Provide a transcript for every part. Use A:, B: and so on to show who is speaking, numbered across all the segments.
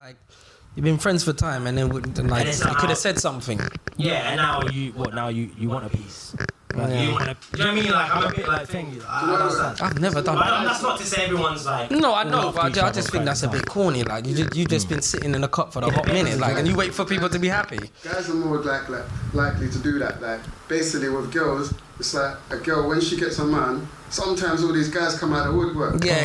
A: Like, you've been friends for time, and then like you could have said something.
B: Yeah, and now you want a piece. Like,
A: Yeah.
B: you know what I mean? Like, I'm a bit like thingy. I understand.
A: I've never done
B: But
A: that.
B: that's not to say everyone's like.
A: No, I know, but I just think that's a bit corny. Like, you just been sitting in a cup for the hot minute, like, and you wait for people to be happy.
C: Guys are more likely to do that. Like, basically with girls, it's like a girl, when she gets a man, sometimes all these guys come out of the woodwork.
A: Yeah.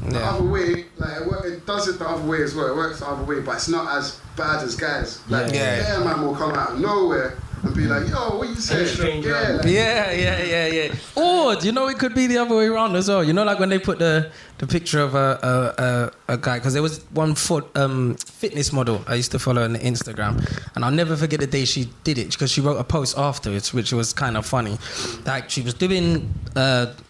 C: The other way, like, it does it the other way as well. It works the other way, but it's not as bad as guys. Like, their man will come out of nowhere and be like, yo, what you saying?
A: Yeah. Or, you know, it could be the other way around as well. You know, like when they put the picture of a guy, because there was one fitness model I used to follow on Instagram, and I'll never forget the day she did it, because she wrote a post afterwards, which was kind of funny. Like, she was doing,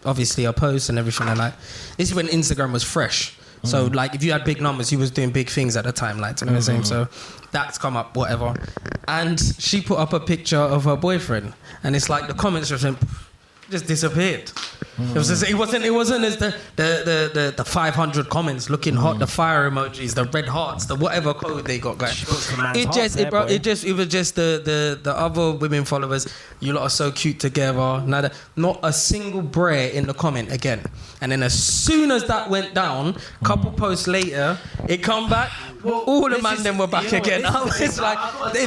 A: obviously, a post and everything, and like, this is when Instagram was fresh. So, like, if you had big numbers, you was doing big things at the time, like, you know what I'm saying? So, that's come up, whatever. And she put up a picture of her boyfriend, and it's like the comments just disappeared. It wasn't as the 500 comments looking hot, the fire emojis, the red hearts, the whatever code they got going. It was just the other women followers. You lot are so cute together. Not a single brer in the comment again. And then as soon as that went down, couple posts later, it come back. All the man them were back again. It's like,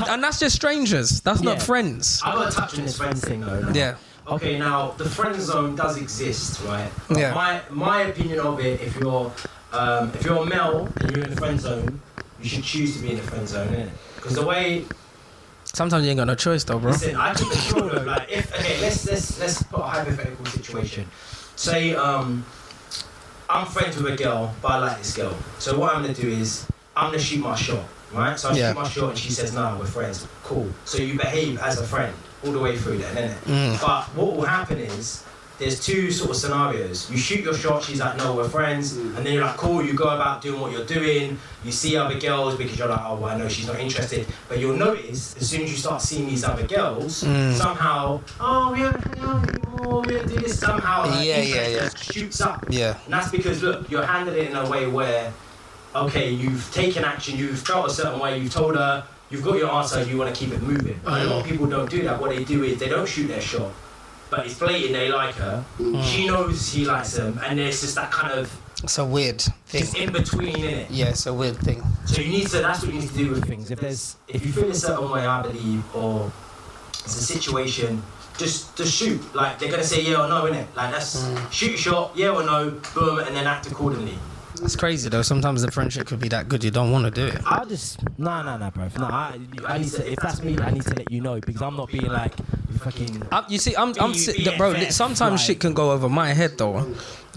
A: and that's just strangers. That's not friends.
B: I got to touch on this friends thing though.
A: Yeah.
B: Okay, now the friend zone does exist, right?
A: Yeah.
B: My opinion of it, if you're a male and you're in the friend zone, you should choose to be in the friend zone, innit? Because the way.
A: Sometimes you ain't got no choice though, bro.
B: Listen, I think it's true though. Like, let's put a hypothetical situation. Say I'm friends with a girl, but I like this girl. So what I'm gonna do is I'm gonna shoot my shot, right? So I shoot my shot and she says, "No, we're friends." Cool. So you behave as a friend all the way through then, innit? But what will happen is there's two sort of scenarios. You shoot your shot, she's like, "No, we're friends," and then you're like, "Cool." You go about doing what you're doing. You see other girls because you're like, "Oh, well, I know she's not interested." But you'll notice as soon as you start seeing these other girls, somehow, "Oh, we don't hang out anymore. We don't do this." Somehow, interest just shoots up. Yeah. And that's because look, you're handling it in a way where, okay, you've taken action, you've felt a certain way, you've told her. You've got your answer, you want to keep it moving. But a lot of people don't do that. What they do is they don't shoot their shot, but it's blatant, they like her. She knows he likes them, and there's just that kind of...
A: It's a weird thing.
B: It's in between, innit?
A: Yeah, it's a weird thing.
B: So that's what you need to do with things. If you feel a certain way, I believe, or it's a situation, just shoot. Like, they're going to say yeah or no, innit? Like, that's shoot your shot, yeah or no, boom, and then act accordingly.
A: It's crazy though. Sometimes the friendship could be that good, you don't want to do it.
D: I'll just no, bro. No, I need to. If that's me, I need to let you know because I'm not being like fucking.
A: You see, bro. Sometimes shit can go over my head though.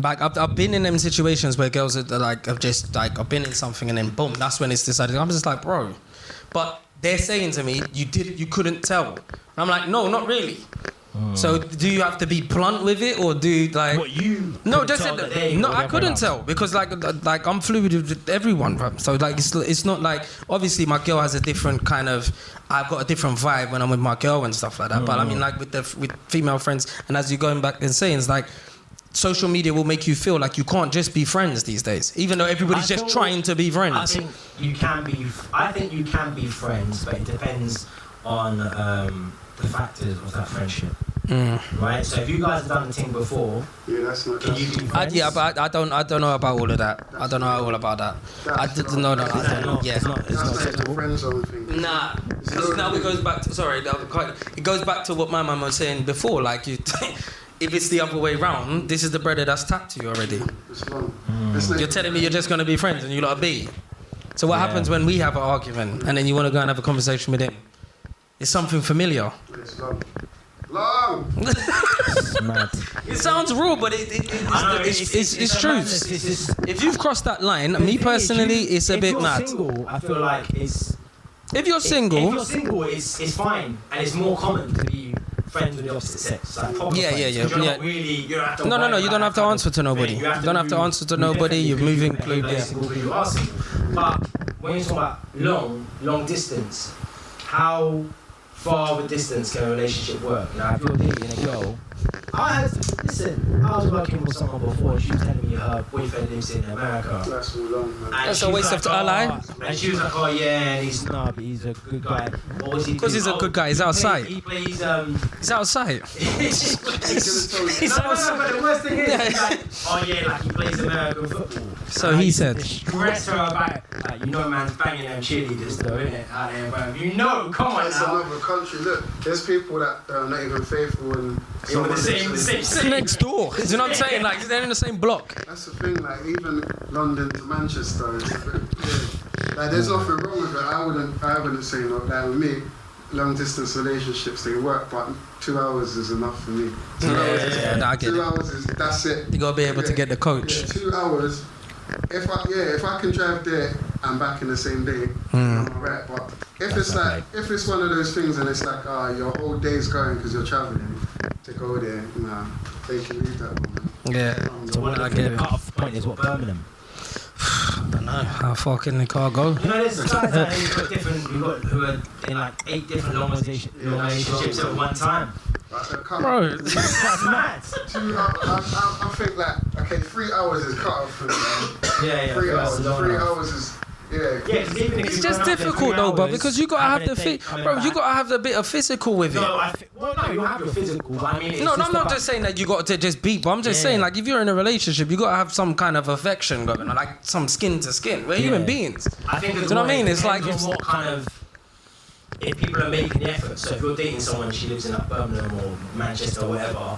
A: Like I've been in them situations where girls are like have just like I've been in something and then boom, that's when it's decided. I'm just like, bro, but they're saying to me, you couldn't tell. And I'm like, no, not really. So do you have to be blunt with it or do like
D: what you
A: no just no I couldn't tell because like I'm fluid with everyone, bro. So like it's not like obviously my girl has a different kind of I've got a different vibe when I'm with my girl and stuff like that, but I mean like with female friends, and as you're going back and saying, it's like social media will make you feel like you can't just be friends these days, even though everybody's just trying to be friends.
B: I think you can be friends, but it depends on the factors of that friendship. Right? So if you guys have done the thing before, can you be friends?
A: Yeah, but I don't know about all of that. I don't know all about that. I didn't know that.
B: It's not acceptable.
A: Nah. Now it goes back to it goes back to what my mum was saying before. Like you, if it's the other way round, this is the brother that's tapped you already. You're telling me you're just gonna be friends and you lot be. So what happens when we have an argument and then you want to go and have a conversation with him? It's something familiar.
C: Long.
D: Mad.
A: It sounds raw, but it's true. If you've crossed that line, me personally, it's a bit mad.
B: If you're single, I feel like it's...
A: If you're single,
B: it's fine, and it's more common to be friends with the opposite sex. Like proper friends. You don't have to
A: no, you don't have to answer to nobody. You don't have to answer to nobody. You're moving through.
B: You are single. But when you talk about long distance, how far of a distance can a relationship work?
D: Now, if you're dating a girl
B: Listen, I was working with someone before. She was telling me her boyfriend lives in America.
C: That's all long, man.
A: That's a waste of her life.
B: And she was like, oh yeah, and he's not, but he's a good guy.
A: Because he's a good guy. He's outside.
B: He plays.
A: He's outside.
B: He's outside. But the worst thing is, he's like, oh yeah, like he plays American football.
A: So he said.
B: Stress her about, like, you know, man's banging them cheerleaders though, innit? Out there, bro. You know, come on
C: It's
B: now.
C: another country. Look, there's people that are not even faithful and.
B: Yeah, the same.
A: It's next door. Do you know what I'm saying? Like, they're in the same block.
C: That's the thing, like, even London to Manchester, it's a bit, yeah. Like, there's nothing wrong with it. I wouldn't say no. Like, with me, long distance relationships, they work, but 2 hours is enough for me. 2 hours,
A: I get
C: 2
A: it.
C: hours is, that's it.
A: You gotta be able to get the coach.
C: Yeah, 2 hours. If I can drive there and back in the same day, I'm alright. But if it's one of those things and it's like, your whole day's going because you're traveling to go there, nah, they can leave that one.
A: Yeah.
D: So what
A: I
D: the
A: get it.
D: cut-off point is what, Birmingham?
A: I don't know. How far can the car go?
B: You know, there's guys that who are in like 8 different long relationships at one time.
A: Bro.
B: That's mad.
C: 2 hours, I think like, okay, 3 hours is cut off for me.
B: Yeah.
C: 3 hours. 3 hours is, yeah.
B: Yeah, because even if
A: It's
B: you've
A: just
B: gone out there
A: difficult
B: 3
A: though, bro,
B: hours,
A: because you gotta have
D: having
A: the
D: a date, coming
A: bro. You
D: back.
A: gotta have a bit of physical with it.
B: no, you have your physical, but I mean, it's
A: No,
B: just
A: I'm not
B: about-
A: just saying that you got to just beat, but I'm just saying, like, if you're in a relationship, you got to have some kind of affection going on, like some skin to skin. We're human beings.
B: I think
A: Do you know what I mean? It's like
B: if what kind of, if people are making the effort. So if you're dating someone, she lives in like Birmingham or Manchester or whatever,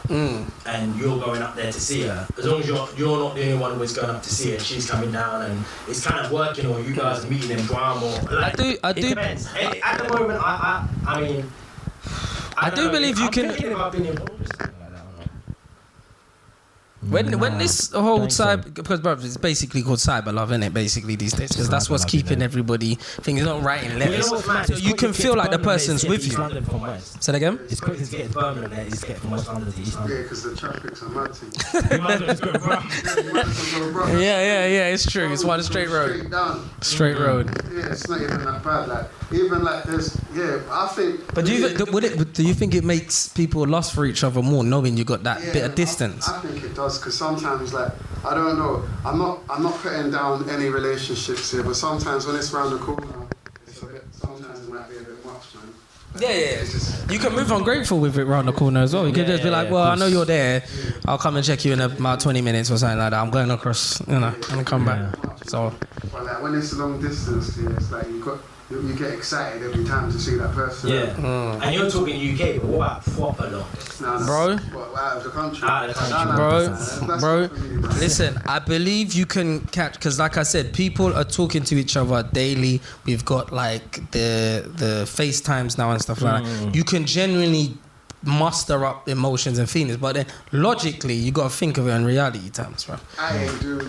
B: and you're going up there to see her, as long as you're not the only one who's going up to see her, she's coming down and it's kind of working, or you guys are meeting in drama. Or, like,
A: I do.
B: It depends. At the moment, I mean,
A: I do
B: know,
A: believe you
B: I'm
A: can-
B: thinking about being involved.
A: When this whole cyber, because bro, it's basically called cyber love, isn't it? Basically these days, because that's what's keeping everybody thinking. Not writing letters, so you can feel like the person's with you.
D: London from West.
A: Say that again.
D: It's quick to get to Birmingham than it is to get from West London to East London.
C: Yeah, because the traffic's a mad thing.
A: Yeah. It's true. It's one straight road.
C: Straight down.
A: Straight road.
C: Yeah, it's not even that bad. Like, even like there's, I think.
A: But do you think it makes people lust for each other more, knowing you got that bit of distance?
C: I think it does, because sometimes, like, I don't know. I'm not putting down any relationships here, but sometimes when it's round the corner, sometimes it might be a bit much, man.
A: Yeah. You can move on grateful with it round the corner as well. You can just be like, well, I know you're there. I'll come and check you in about 20 minutes or something like that. I'm going across, and come back. So.
C: But like when it's long distance, it's like you get excited every time to see that person.
B: Yeah. And you're talking UK, but what about proper long?
A: Bro.
C: What, out of the country?
B: Out of the country.
A: Bro, listen, I believe you can catch, because like I said, people are talking to each other daily. We've got like the FaceTimes now and stuff like that. You can genuinely muster up emotions and feelings, but then logically you got to think of it in reality terms, bro.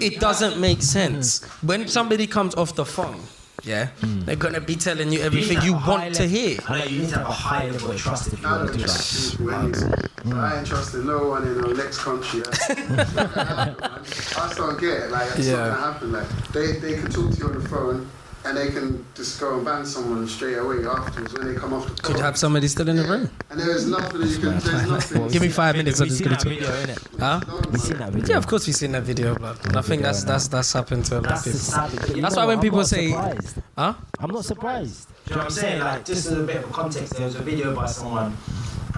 A: It doesn't make sense. When somebody comes off the phone, they're going to be telling you everything you want to hear.
B: I know, you need to have a high level of trust if you want to do that.
C: I ain't trusting no one in the next country. I just don't get it. Like, it's not gonna happen. Like, they can talk to you on the phone and they can just go and ban someone straight away afterwards when they come off the phone.
A: Could have somebody still in the room.
C: And there's nothing that you can. There's nothing.
A: Give me 5 minutes. I'm
D: We've
A: just
D: seen
A: going
D: that
A: to
D: video, innit?
A: Huh?
D: We've seen that video.
A: Yeah, of course we've seen that video, blood. And I think that's happened to a lot of
D: That's the
A: people.
D: sad thing.
A: That's why when people say, huh?
D: I'm not surprised.
B: Do you know what I'm saying? Like, just as a bit of context, there was a video by someone,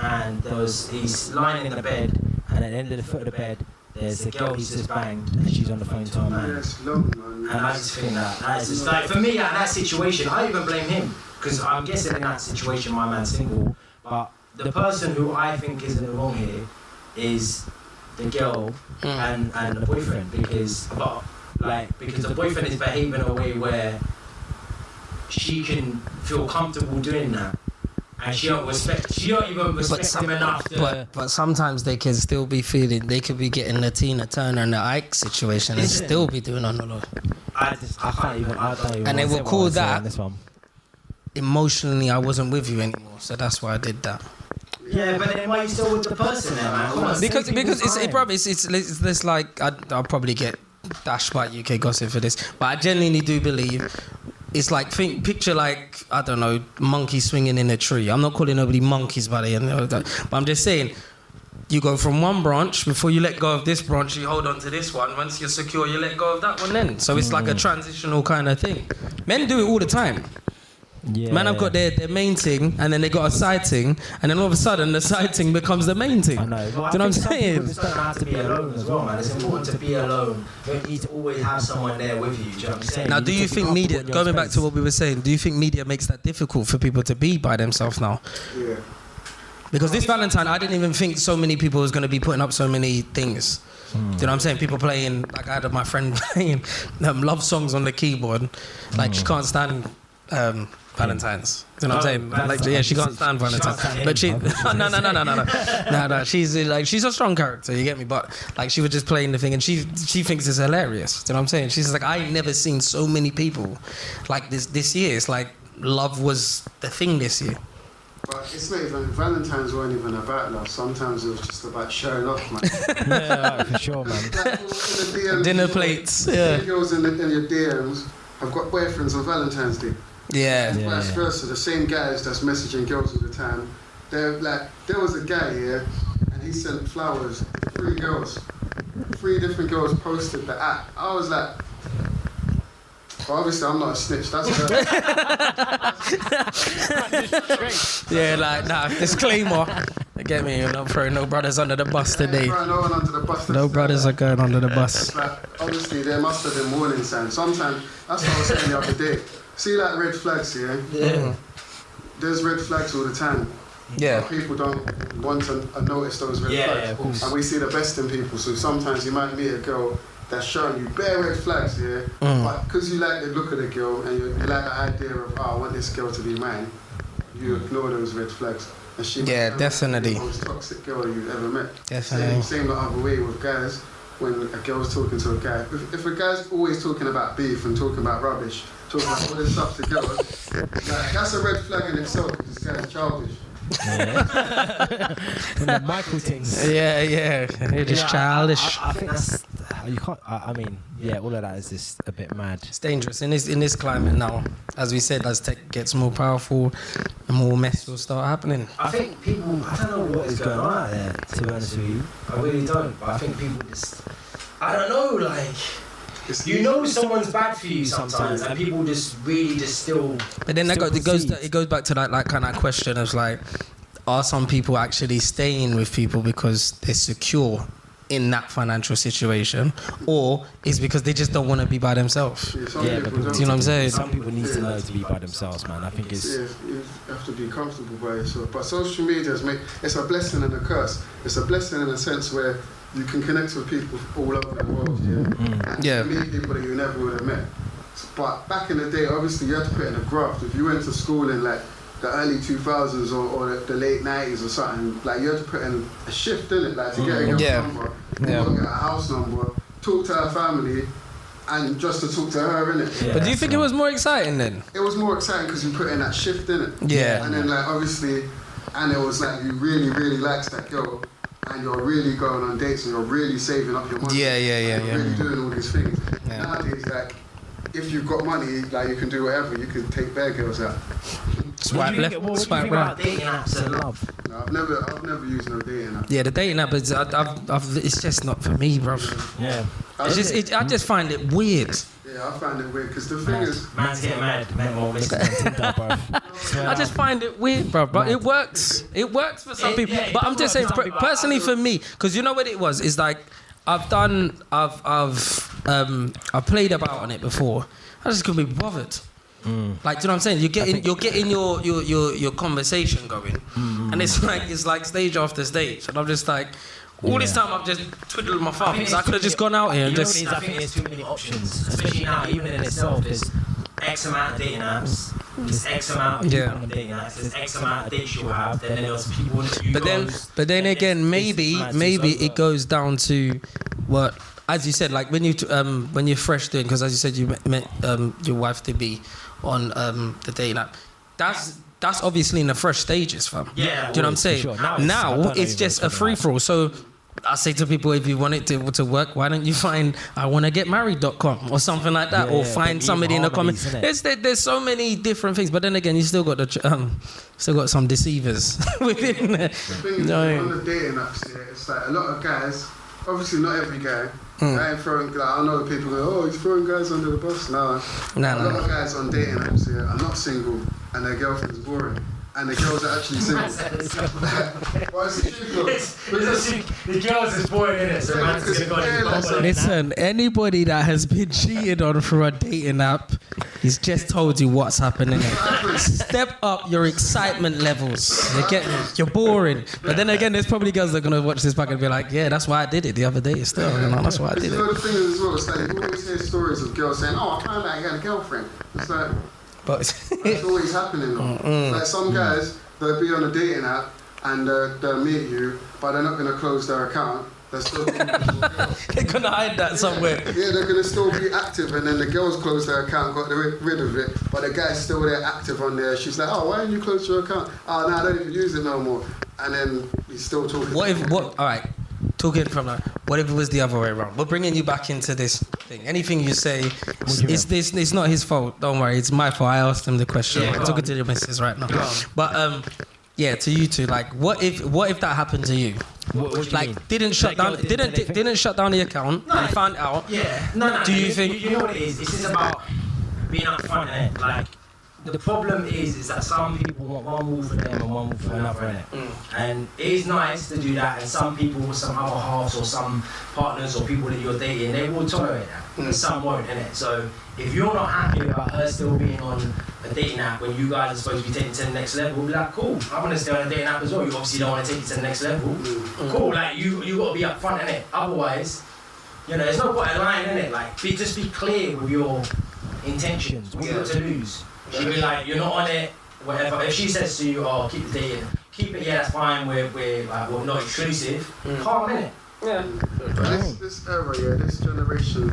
B: and he's lying in the bed,
D: And at the end of the foot of the bed, there's a girl he's just banged, and she's on the phone to her man.
C: Yes, long, man.
B: and I just think that's just like, for me, at that situation, I even blame him, because I'm guessing in that situation my man's single, but the person who I think is in the wrong here is the girl and the boyfriend, because the boyfriend is behaving in a way where she can feel comfortable doing that, and she don't even respect him enough to...
A: But sometimes they can still be feeling, they could be getting the Tina Turner and the Ike situation and still be doing on the low.
D: I don't even.
A: And they will call that
D: This one.
A: emotionally, I wasn't with you anymore, so that's why I did that.
B: Yeah, but then why are you still with the person there, man? Come on,
A: Because
B: save
A: it's
B: people's time.
A: it's like I'll probably get dashed by UK gossip for this, but I genuinely do believe it's like picture like, I don't know, monkeys swinging in a tree. I'm not calling nobody monkeys, buddy, but I'm just saying, you go from one branch. Before you let go of this branch, you hold on to this one. Once you're secure, you let go of that one then. So it's like a transitional kind of thing. Men do it all the time.
D: Yeah.
A: Man have got their main thing, and then they got a side thing, and then all of a sudden the side thing becomes the main thing.
D: I know. Well,
A: do you know what I'm saying?
B: People just don't have to be alone as well, man. It's important to be alone. You don't need to always have someone there with you. Do you know what I'm saying?
A: Now, do you think media, going back to what we were saying, do you think media makes that difficult for people to be by themselves now?
C: Yeah.
A: Because this Valentine, I didn't even think so many people was going to be putting up so many things. Do you know what I'm saying? People playing, like I had my friend playing love songs on the keyboard. Like she can't stand Valentine's. You know what I'm saying? Like, yeah, she can't stand Valentine's. But she, no. She's like, she's a strong character. You get me? But like, she was just playing the thing, and she thinks it's hilarious. Do you know what I'm saying? She's like, I ain't never seen so many people like this year. It's like love was the thing this year.
C: But it's not even, Valentine's weren't even about love. Sometimes it was just about showing off, man.
D: Yeah, for sure, man.
C: Like, in the DMs,
A: Dinner plates, yeah.
C: Girls in your DMs have got boyfriends on Valentine's Day.
A: Yeah.
C: Vice versa, the same guys that's messaging girls all the time. They're like, there was a guy here, and he sent flowers to 3 girls. 3 different girls posted the app. I was like, well, obviously I'm not a snitch, that's her.
A: Yeah, like, nah, disclaimer. Get me, you're not throwing no brothers under the bus today.
C: No one under the bus.
A: No brothers are going under the bus.
C: It's like, obviously there must have been warning signs. Sometimes, that's what I was saying the other day. See like red flags here? Yeah. There's red flags all the time.
A: Yeah.
C: But people don't want to notice those red flags.
B: Yeah, of course.
C: And we see the best in people. So sometimes you might meet a girl that's showing you bare red flags here, but because you like the look of the girl and you like the idea of, I want this girl to be mine, you ignore those red flags. And she
A: definitely.
C: The most toxic girl you've ever met.
A: Definitely.
C: Same the other way with guys. When a girl's talking to a guy, if a guy's always talking about beef and talking about rubbish, talking about all this stuff to girls, like, that's a red flag in itself because this guy's childish.
D: Yeah. And the Michael things.
A: Yeah, they're just childish.
D: I think that's, you can't, I mean, yeah, all of that is just a bit mad.
A: It's dangerous in this climate now. As we said, as tech gets more powerful, the more mess will start happening.
B: I think people, I don't know what is going on out there, to be honest with you. I really don't. But I think people just, I don't know, like, you know someone's bad for you sometimes, and people just really just still.
A: But then it goes back to that like kind of question of like, are some people actually staying with people because they're secure in that financial situation, or is because they just don't want to be by themselves?
C: Yeah,
A: do you know what I'm saying?
D: Some people need to know to be by themselves, man. I think it's.
C: Yeah, you have to be comfortable by yourself. But social media it's a blessing and a curse. It's a blessing in a sense where you can connect with people all over the world, and meet people that you never would have met. But back in the day, obviously you had to put in a graft. If you went to school in like the early 2000s or the late 90s or something, like you had to put in a shift in it, like to get a girl's number, get a house number, talk to her family, and just to talk to her, innit?
A: But do you think it was more exciting then?
C: It was more exciting because you put in that shift in it.
A: Yeah.
C: And then like obviously, and it was like you really, really liked that girl, and you're really going on dates and you're really saving up your money.
A: Yeah.
C: You're really doing all these things. Yeah. Nowadays, like, if you've got money, like you can do whatever. You can take bare girls out.
A: Swipe left, swipe right.
B: Dating apps and love.
C: No, I've never used no dating app.
A: Yeah, the dating app is, it's just not for me, bro.
D: Yeah.
A: I just find it weird.
C: Yeah, I find it weird because the thing is,
B: man's getting mad. Men won't listen to Tinder, bro.
A: I just find it weird, bro. But it works. It works for some people.
B: Yeah,
A: but I'm just saying, personally for me, because you know what it was? It's like I've played about on it before. I just couldn't be bothered. Like, do you know what I'm saying? You're getting your conversation going, and it's like stage after stage, and I'm just like, all this time I've just twiddled my thumbs. I could have just gone out here and just.
B: I think there's too many options, especially now. Even in itself, there's X amount of dating apps. There's X amount of people on dating apps. There's X amount of dates you'll have. Then there's people that you.
A: But then again, maybe it goes down to what. As you said, like when you're fresh doing, because as you said, you met your wife to be on the dating app. That's obviously in the fresh stages, fam.
B: Yeah.
A: Do you know what I'm saying?
D: Sure.
A: Now it's just a free for all. So I say to people, if you want it to work, why don't you find iwannagetmarried.com or something like that, or find somebody in the comments. There's so many different things, but then again, you still got some deceivers within there.
C: The thing is, on the dating apps, it's like a lot of guys. Obviously, not every guy. I ain't throwing. Like, I know people go, "Oh, he's throwing guys under the bus." No, a lot of guys on dating apps are not single, and their girlfriend's boring. And the girls are actually single. Why is it true?
B: The girls is boring, innit? So man's gonna go.
A: Listen, anybody that has been cheated on through a dating app, he's just told you what's happening. Step up your excitement levels. You're boring. But then again, there's probably girls that are gonna watch this back and be like, yeah, that's why I did it the other day. Still, that's why I did it.
C: You know the thing is as well. It's like you always hear stories of girls saying, "Oh, I found out I got a girlfriend." It's like.
A: But
C: it's always happening though. Like some guys, they'll be on a dating app and they'll meet you, but they're not going to close their account. They're still they're
A: going to hide that somewhere.
C: Yeah, they're going to still be active, and then the girls close their account, got rid of it, but the guy's still there active on there. She's like, "Oh, why didn't you close your account?" "Oh, no, I don't even use it no more." And then he's still talking.
A: All right. Talking from that, what if it was the other way around? We're bringing you back into this thing. Anything you say, it's not his fault. Don't worry, it's my fault. I asked him the question. I'm talking to the missus right now. But yeah, to you two, like, what if that happened to you?
D: What
A: like, didn't shut down the account and found out?
B: Yeah, no.
A: Do you think?
B: You know what it is? This is about being upfront, innit? Like, the problem is that some people want one rule for them and one rule for another, innit? And it is nice to do that, and some people, some other halves or some partners or people that you're dating, they will tolerate that, and some won't, innit? So if you're not happy about her still being on a dating app when you guys are supposed to be taking it to the next level, be like, cool, I want to stay on a dating app as well. You obviously don't want to take it to the next level. Cool, like, you got to be upfront, innit? Otherwise, there's no point in lying, innit? Like, just be clear with your intentions, what you got to lose. She'd be like, "You're not on it, whatever." If she says to you, "Oh, keep the dating, keep it, yeah, that's fine, we're not exclusive," calm, innit? Yeah.
C: This era, this generation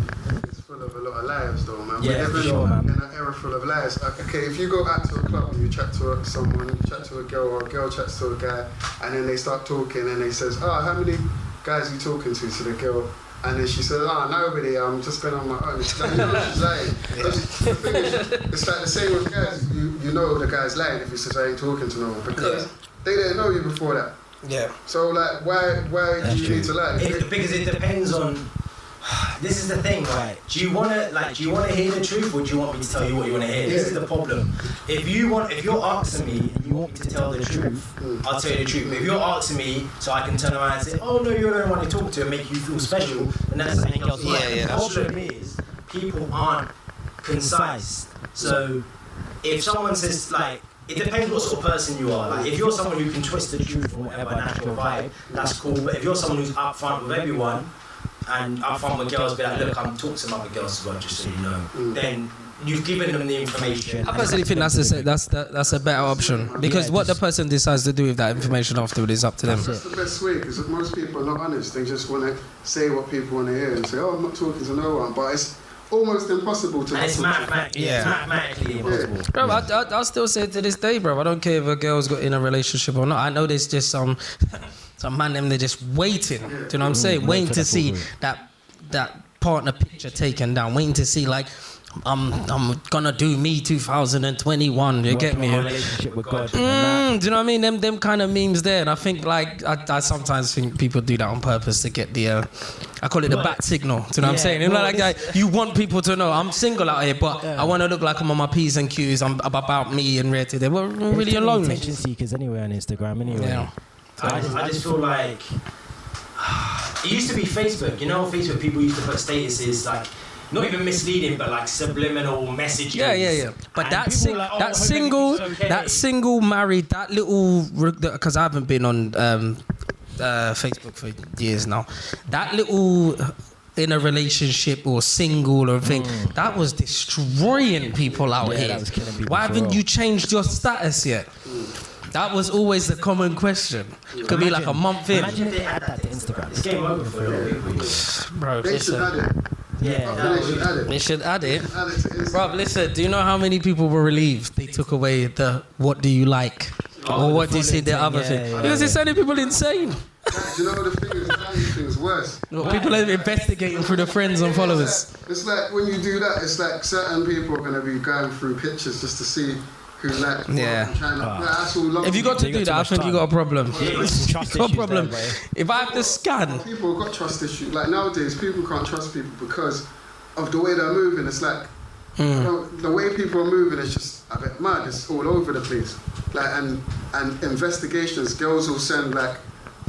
C: is full of a lot of liars though, man.
B: Yeah,
C: We're living in an era full of liars. Okay, if you go out to a club and you chat to someone, you chat to a girl, or a girl chats to a guy, and then they start talking and they says, "Oh, how many guys are you talking to the girl?" And then she said, "Oh, nobody, I'm just going on my own." She's like, she's lying. The thing is, it's like the same with guys. You know the guy's lying if he says, "I ain't talking to no one," because they didn't know you before that.
A: Yeah.
C: So, like, why do you need to lie?
B: Because it depends on... This is the thing, right? Do you want to hear the truth, or do you want me to tell you what you want to hear? This is the problem. If you're asking me and you want me to tell the truth, I'll tell you the truth. But if you're asking me so I can turn around and say, "Oh no, you're the only one to talk to and make you feel special," then that's something else. The problem is people aren't concise. So if someone says, like, it depends what sort of person you are. Like, if you're someone who can twist the truth or whatever, natural vibe, that's cool. But if you're someone who's upfront with everyone, and upfront with girls, be like, "Look, I'm talking to some other girls as well, just so you know," then you've given them the information.
A: I personally think that's a better option, because what the person decides to do with that information afterward is up to them.
C: That's the best way, because most people are not honest. They just want to say what people want to hear and say, "Oh, I'm not talking to no one," but it's almost impossible to.
B: And it's mathematically impossible.
A: Bro, I'll still say to this day, bro, I don't care if a girl's got in a relationship or not. I know there's just some man, they're just waiting. Do you know what I'm saying? Waiting to see that partner picture taken down. Waiting to see, like, I'm gonna do me 2021. You get me?
D: Relationship with God.
A: Do you know what I mean? Them kind of memes there, and I think, like, I sometimes think people do that on purpose to get the I call it the bat signal. Do you know what I'm saying? You know, like, you want people to know I'm single out here, but I want to look like I'm on my P's and Q's. I'm about me and ready. They were really alone.
D: Attention seekers anyway on Instagram anyway.
A: Yeah.
B: I just feel like it used to be Facebook. You know, on Facebook people used to put statuses like, not even misleading, but like subliminal messages.
A: Yeah. But that single married, that little, because I haven't been on Facebook for years now. That little in a relationship or single or thing, that was destroying people out here.
D: That was killing people.
A: Why haven't you changed your status yet? That was always the common question. Could be like a month in.
D: Imagine if they add that to Instagram.
B: It's game over for a lot of people.
A: Bro,
C: They should add it.
A: They should add it. Bro, listen, do you know how many people were relieved they took away the "what do you like" or "what do you see the other thing"? Because it's sending people insane.
C: Do you know the thing is, things worse.
A: Look, people are investigating through the friends and followers.
C: It's like when you do that, it's like certain people are going to be going through pictures just to see who like what and trying to, that's all long.
A: If you got to do that, I think you got a problem.
D: Yeah,
A: you got a problem. If I have to scan,
C: people have got trust issues. Like nowadays, people can't trust people because of the way they're moving. It's like the way people are moving is just a bit mad. It's all over the place. Like and investigations, girls will send like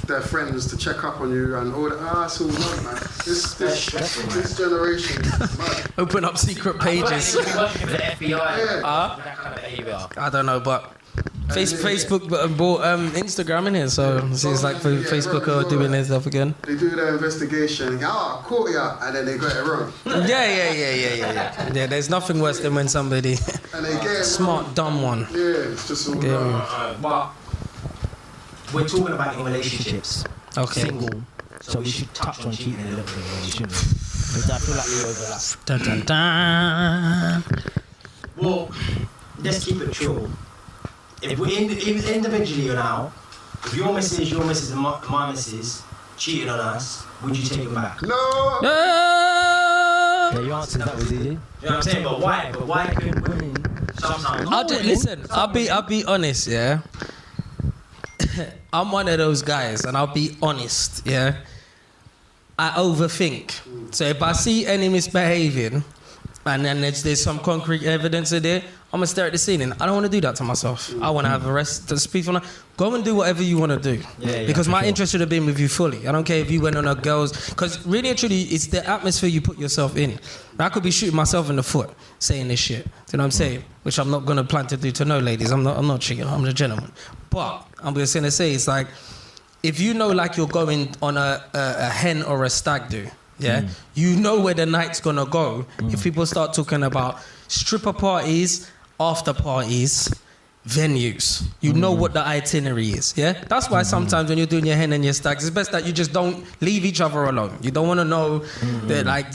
C: their friends to check up on you and all that. It's all mad, man. This generation is mad.
A: Open up secret pages.
B: Working for the FBI.
C: Yeah.
B: That kind of behaviour.
A: I don't know, but Facebook bought Instagram in here, so it seems like Facebook are doing their stuff again.
C: They do their investigation, caught ya, and then they got it wrong.
A: Yeah. There's nothing worse than when somebody
C: and they get it
A: smart,
C: wrong.
A: dumb one.
C: Yeah, it's just all wrong.
B: But we're talking about in relationships.
A: Okay.
B: Single. So we should touch on cheating a little bit, shouldn't we? Because I feel like we overlap.
A: Dun, dun, dun.
B: Well, let's keep it true. If we individually now, if your missus and my missus cheated on us, would you take them back?
C: No!
D: Yeah, you answered that was easy.
B: You know what I'm saying? But why? But why can women sometimes?
A: I'll be honest, yeah. I'm one of those guys, and I'll be honest, yeah. I overthink. So if I see any misbehaving, and then there's some concrete evidence in there, I'm gonna stare at the ceiling. I don't want to do that to myself. I want to have a rest. To speak for go and do whatever you want to do. Because my interest should have been with you fully. I don't care if you went on a girl's. Because really and truly, it's the atmosphere you put yourself in. I could be shooting myself in the foot saying this shit. Do you know what I'm saying? Which I'm not gonna plan to do to no ladies. I'm not cheating. I'm the gentleman. But I'm just gonna say it's like if you know like you're going on a hen or a stag do. Yeah, you know where the night's gonna go. If people start talking about stripper parties, after parties, venues, you know what the itinerary is. Yeah, that's why sometimes when you're doing your hen and your stags, it's best that you just don't leave each other alone. You don't want to know that like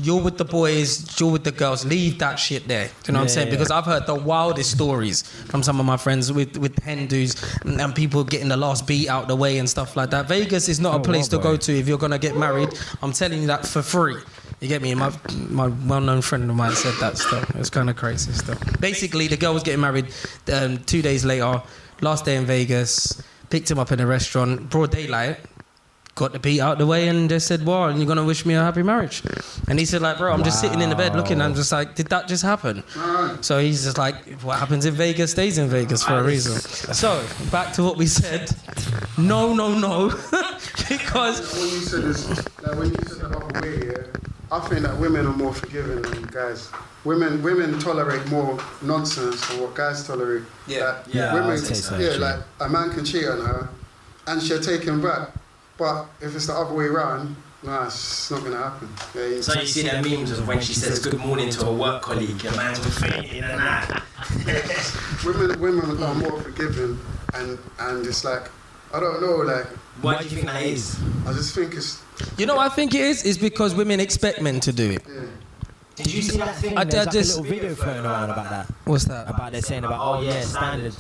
A: you're with the boys, you're with the girls. Leave that shit there. Do you know what I'm saying? Because I've heard the wildest stories from some of my friends with hen dudes and people getting the last beat out the way and stuff like that. Vegas is not a place to go to if you're gonna get married. I'm telling you that for free. You get me? My well-known friend of mine said that stuff. It was kind of crazy stuff. Basically, the girl was getting married 2 days later, last day in Vegas, picked him up in a restaurant, broad daylight, got the beat out the way and just said, well, you're going to wish me a happy marriage. And he said, like, bro, I'm just sitting in the bed looking, and I'm just like, did that just happen? So he's just like, what happens in Vegas stays in Vegas for a reason. So, back to what we said. No. Because...
C: When you said the other way, I think that women are more forgiving than guys. Women tolerate more nonsense than what guys tolerate. Women, like a man can cheat on her, and she'll take him back. But if it's the other way around, nah, it's not gonna happen. Yeah,
B: so you see the memes of when she says good morning to a work colleague, your man's fainting and that.
C: women are more forgiving, and it's like I don't know, like.
B: Why do you think that is?
C: I just think it's.
A: You know what I think it is because women expect men to do it.
C: Yeah.
B: Did you see that thing?
D: There's like a little video floating around about that.
A: What's that?
D: About they're saying about standard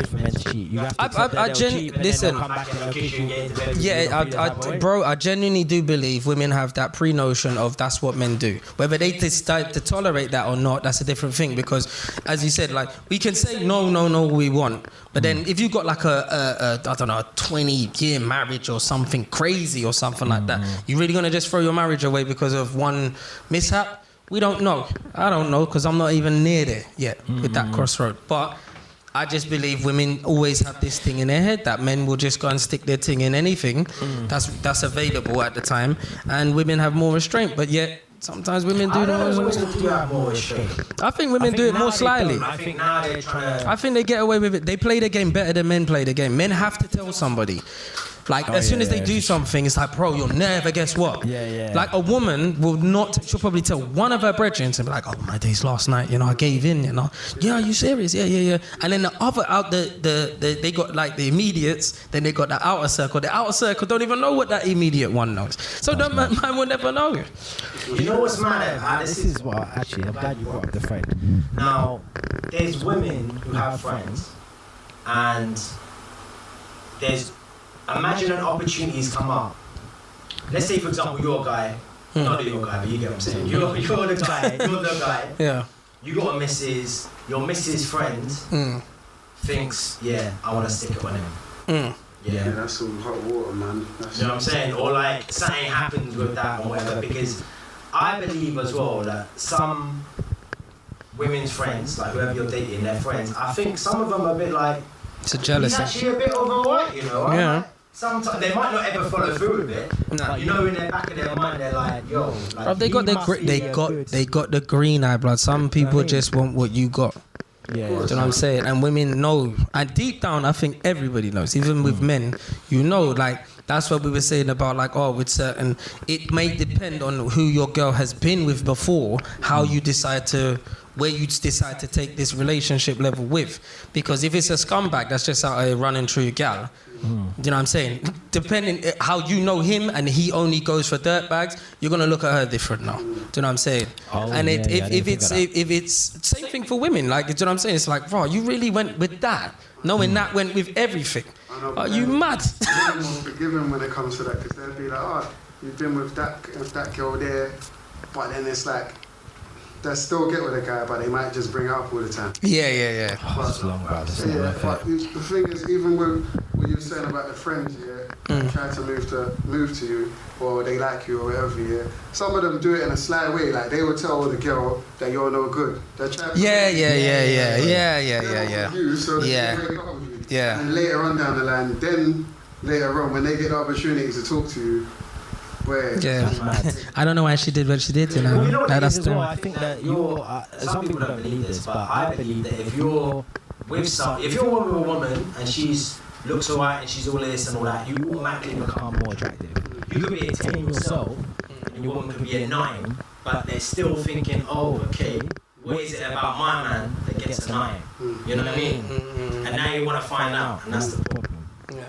D: for men to cheat. You have to accept that they'll cheat, and
A: listen.
D: then they'll come back and they'll kiss you and get into bed with you.
A: Bro, I genuinely do believe women have that pre-notion of that's what men do. Whether they decide to tolerate that or not, that's a different thing. Because, as you said, like we can say no, we want, but then if you got like a I don't know, a 20-year marriage or something crazy or something like that, you really gonna just throw your marriage away because of one mishap? We don't know. I don't know because I'm not even near there yet with that crossroad. But I just believe women always have this thing in their head that men will just go and stick their thing in anything that's available at the time, and women have more restraint. But yet sometimes women do
B: have more restraint.
A: I think women do it more slyly.
B: I think now they're trying to.
A: I think they get away with it. They play the game better than men play the game. Men have to tell somebody. Like, as soon as they do something, it's like, bro, you'll never guess what. Like, a woman will not, she'll probably tell one of her brethren and be like, oh, my days last night, I gave in, Yeah, are you serious? Yeah. And then the other, they got like the immediates, then they got the outer circle. The outer circle don't even know what that immediate one knows. So that man will never know.
B: You know what's mad?
D: This is what, actually, I'm glad you brought up the friend.
B: Now, there's women who have friends, and there's imagine an opportunity's come up. Let's say, for example, you're a guy. Not that you're a guy, but you get what I'm saying. You're the guy. You're the guy.
A: Yeah.
B: You got a missus. Your missus' friend thinks, yeah, I want to stick it on him.
C: Yeah, that's some hot water, man. That's
B: you know what I'm saying? Or like something happens with that or whatever. Because I believe as well that some women's friends, like whoever you're dating, their friends, I think some of them are a bit like,
A: it's a jealousy.
B: he's actually a bit overweight, you know?
A: Yeah.
B: Like, sometimes they might not ever follow through with it, but you know, in the back of their mind, they're like, yo, like,
A: Bro, they got the green eye blood. Some people just want what you got.
D: Yeah,
A: Do you know what I'm saying? And women know, and deep down, I think everybody knows. Even with men, you know, like that's what we were saying about, like, oh, with certain, it may depend on who your girl has been with before, how you decide to, where you decide to take this relationship level with. Because if it's a scumbag that's just out here running through your gal, do you know what I'm saying? Depending how you know him and he only goes for dirtbags, you're gonna look at her different now. Do you know what I'm saying? And if it's same thing for women, like, do you know what I'm saying? It's like, bro, you really went with that, knowing that went with everything. Are you mad?
C: Women will forgive him when it comes to that, because they'll be like, oh, you've been with that girl there, but then it's like, they still get with a guy, but they might just bring it up all the time.
A: Yeah.
D: Oh, it's long, bro. It's not worth
C: but
D: it.
C: the thing is, even with what you were saying about the friends, that try to move to you, or they like you, or whatever, some of them do it in a sly way. Like, they will tell the girl that you're no good. They try to
A: Yeah.
C: you, so they break up with you.
A: Yeah.
C: And later on down the line, then later on, when they get the opportunity to talk to you,
A: I don't know why she did what she did, you know.
B: Well, you know what it
A: That's
B: is as well? I think that some people don't believe this, but I believe that if you're with a woman and she's looks alright and she's all this and all that, you automatically become more attractive. You could be a 10 yourself and your woman could be a 9, but they're still thinking, oh, okay, what is it about my man that gets a 9? You know what I mean? And now you want to find out, and that's the problem.
A: Yeah.